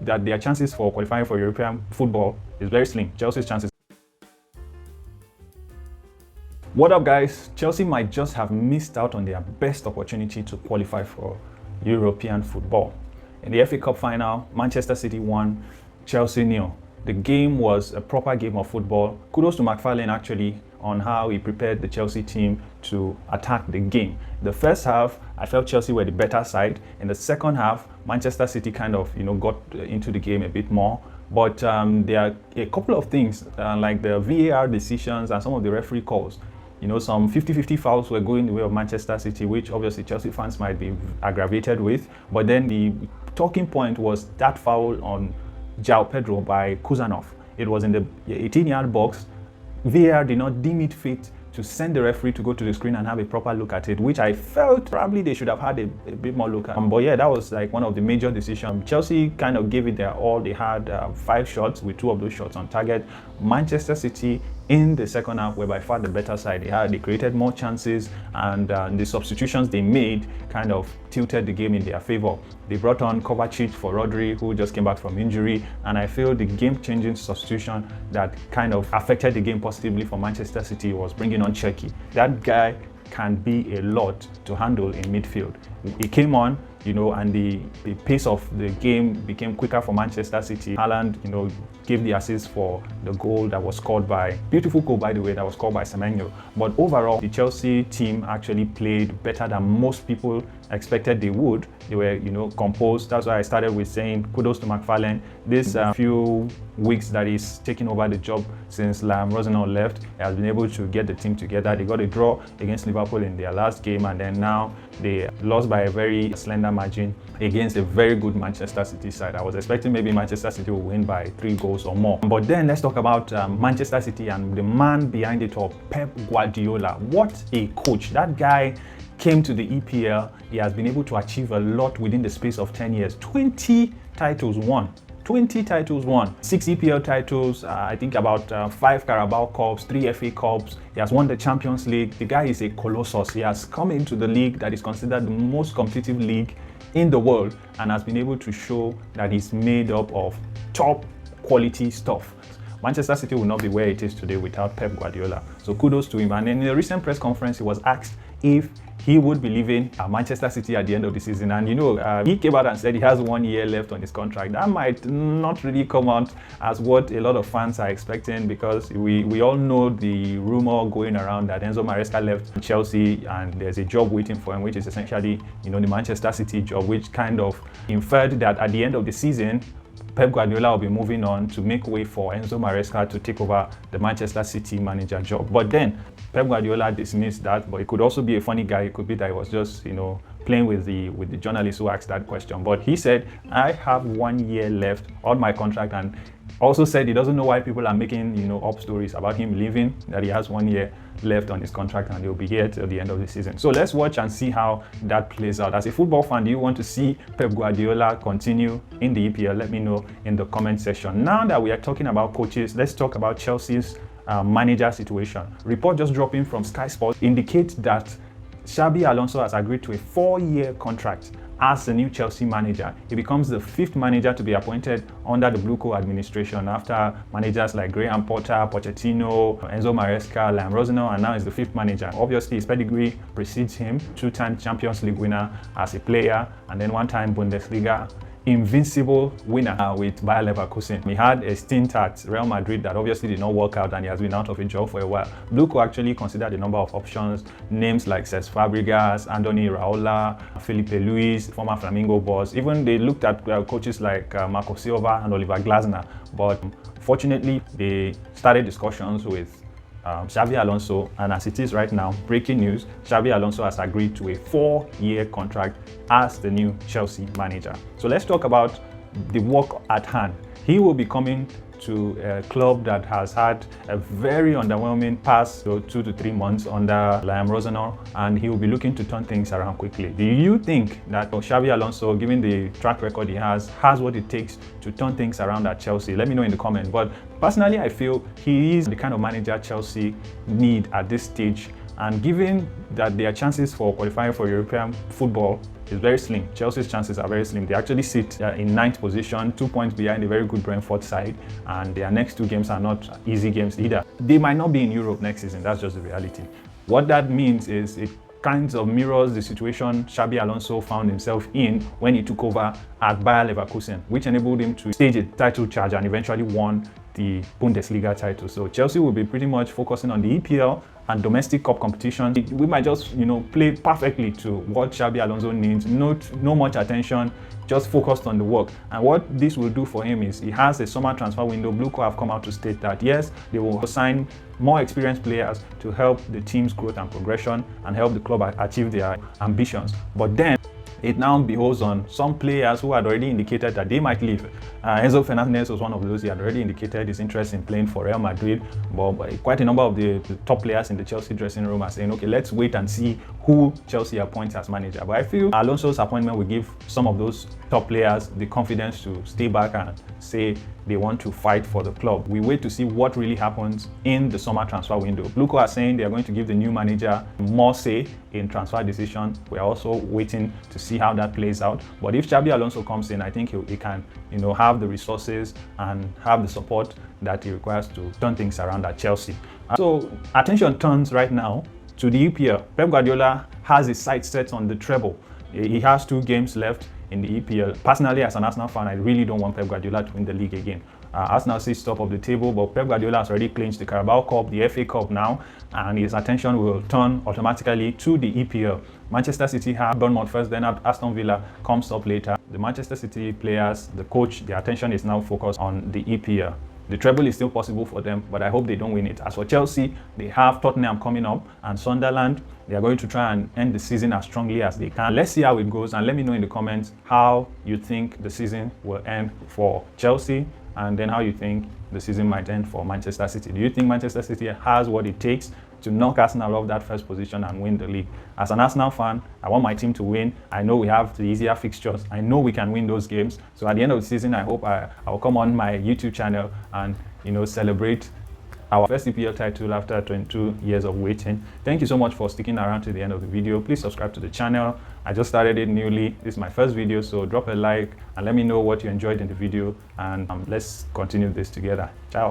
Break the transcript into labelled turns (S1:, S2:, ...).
S1: that their chances for qualifying for European football is very slim. Chelsea's chances. What up, guys? Chelsea might just have missed out on their best opportunity to qualify for European football. In the FA Cup final, Manchester City won, Chelsea nil. The game was a proper game of football. Kudos to McFarlane actually on how he prepared the Chelsea team to attack the game. The first half, I felt Chelsea were the better side. In the second half, Manchester City kind of got into the game a bit more. But there are a couple of things like the VAR decisions and some of the referee calls. Some 50-50 fouls were going the way of Manchester City, which obviously Chelsea fans might be aggravated with. But then the talking point was that foul on João Pedro by Kuzanov. It was in the 18-yard box. VAR did not deem it fit to send the referee to go to the screen and have a proper look at it, which I felt probably they should have had a bit more look at. But yeah, that was like one of the major decisions. Chelsea kind of gave it their all. They had 5 shots with 2 of those shots on target. Manchester City in the second half were by far the better side. They created more chances, and the substitutions they made kind of tilted the game in their favor. They brought on Kovacic for Rodri, who just came back from injury, and I feel the game-changing substitution that kind of affected the game positively for Manchester City was bringing on Cherki. That guy can be a lot to handle in midfield. He came on, and the pace of the game became quicker for Manchester City. Haaland, gave the assist for the goal that was scored beautiful goal by the way, that was scored by Semenyo. But overall, the Chelsea team actually played better than most people expected they would. They were, composed. That's why I started with saying kudos to McFarlane. This few weeks that he's taken over the job since Liam Rosenau left, he has been able to get the team together. They got a draw against Liverpool in their last game, and then now they lost by a very slender margin against a very good Manchester City side. I was expecting maybe Manchester City will win by 3 goals or more. But then let's talk about Manchester City and the man behind it all, Pep Guardiola. What a coach. That guy came to the EPL. He has been able to achieve a lot within the space of 10 years. 20 titles won. 20 titles won, 6 EPL titles, I think about 5 Carabao Cups, 3 FA Cups. He has won the Champions League. The guy is a colossus. He has come into the league that is considered the most competitive league in the world and has been able to show that he's made up of top quality stuff. Manchester City will not be where it is today without Pep Guardiola. So kudos to him. And in the recent press conference, he was asked if he would be leaving Manchester City at the end of the season. And he came out and said he has 1 year left on his contract. That might not really come out as what a lot of fans are expecting, because we all know the rumor going around that Enzo Maresca left Chelsea and there's a job waiting for him, which is essentially, the Manchester City job, which kind of inferred that at the end of the season, Pep Guardiola will be moving on to make way for Enzo Maresca to take over the Manchester City manager job. But then Pep Guardiola dismissed that, but it could also be a funny guy. It could be that he was just, playing with the journalist who asked that question. But he said, I have 1 year left on my contract, and also said he doesn't know why people are making, up stories about him leaving, that he has 1 year left on his contract and he'll be here till the end of the season. So let's watch and see how that plays out. As a football fan, do you want to see Pep Guardiola continue in the EPL? Let me know in the comment section. Now that we are talking about coaches, let's talk about Chelsea's manager situation. Report just dropping from Sky Sports indicates that Xabi Alonso has agreed to a 4-year contract as the new Chelsea manager. He becomes the 5th manager to be appointed under the Blue Co administration after managers like Graham Potter, Pochettino, Enzo Maresca, Liam Rosenau, and now is the 5th manager. Obviously, his pedigree precedes him. 2-time Champions League winner as a player, and then 1-time Bundesliga invincible winner with Bayer Leverkusen. He had a stint at Real Madrid that obviously did not work out, and he has been out of a job for a while. Blue Co actually considered a number of options, names like Cesc Fabregas, Andoni Iraola, Felipe Luis, former Flamengo boss. Even they looked at coaches like Marco Silva and Oliver Glasner, but fortunately they started discussions with Xabi Alonso, and as it is right now, breaking news, Xabi Alonso has agreed to a 4-year contract as the new Chelsea manager. So let's talk about the work at hand. He will be coming to a club that has had a very underwhelming past 2 to 3 months under Liam Rosenau, and he will be looking to turn things around quickly. Do you think that Xabi Alonso, given the track record he has what it takes to turn things around at Chelsea? Let me know in the comments. But personally, I feel he is the kind of manager Chelsea need at this stage. And given that their chances for qualifying for European football is very slim. Chelsea's chances are very slim. They actually sit in 9th position, 2 points behind a very good Brentford side, and their next 2 games are not easy games either. They might not be in Europe next season. That's just the reality. What that means is it kind of mirrors the situation Xabi Alonso found himself in when he took over at Bayer Leverkusen, which enabled him to stage a title charge and eventually won the Bundesliga title. So Chelsea will be pretty much focusing on the EPL and domestic cup competitions. We might just, play perfectly to what Xabi Alonso needs. No much attention, just focused on the work. And what this will do for him is he has a summer transfer window. Bluco have come out to state that yes, they will sign more experienced players to help the team's growth and progression and help the club achieve their ambitions. But then it now beholds on some players who had already indicated that they might leave. Enzo Fernandez was one of those. He had already indicated his interest in playing for Real Madrid, but quite a number of the top players in the Chelsea dressing room are saying, okay, let's wait and see who Chelsea appoints as manager. But I feel Alonso's appointment will give some of those top players the confidence to stay back and say they want to fight for the club. We wait to see what really happens in the summer transfer window. Bluco are saying they are going to give the new manager more say in transfer decisions. We are also waiting to see how that plays out. But if Xabi Alonso comes in, I think he can, have the resources and have the support that he requires to turn things around at Chelsea. So attention turns right now to the EPL. Pep Guardiola has his sights set on the treble. He has 2 games left in the EPL. Personally, as an Arsenal fan, I really don't want Pep Guardiola to win the league again. Arsenal sits top of the table, but Pep Guardiola has already clinched the Carabao Cup, the FA Cup now, and his attention will turn automatically to the EPL. Manchester City have Bournemouth first, then Aston Villa comes up later. The Manchester City players, the coach, their attention is now focused on the EPL. The treble is still possible for them, but I hope they don't win it. As for Chelsea, they have Tottenham coming up and Sunderland. They are going to try and end the season as strongly as they can. Let's see how it goes, and let me know in the comments how you think the season will end for Chelsea, and then how you think the season might end for Manchester City. Do you think Manchester City has what it takes to knock Arsenal off that first position and win the league? As an Arsenal fan, I want my team to win. I know we have the easier fixtures. I know we can win those games. So at the end of the season, I hope I'll come on my YouTube channel and celebrate our first EPL title after 22 years of waiting. Thank you so much for sticking around to the end of the video. Please subscribe to the channel. I just started it newly. This is my first video, so drop a like and let me know what you enjoyed in the video, and let's continue this together. Ciao.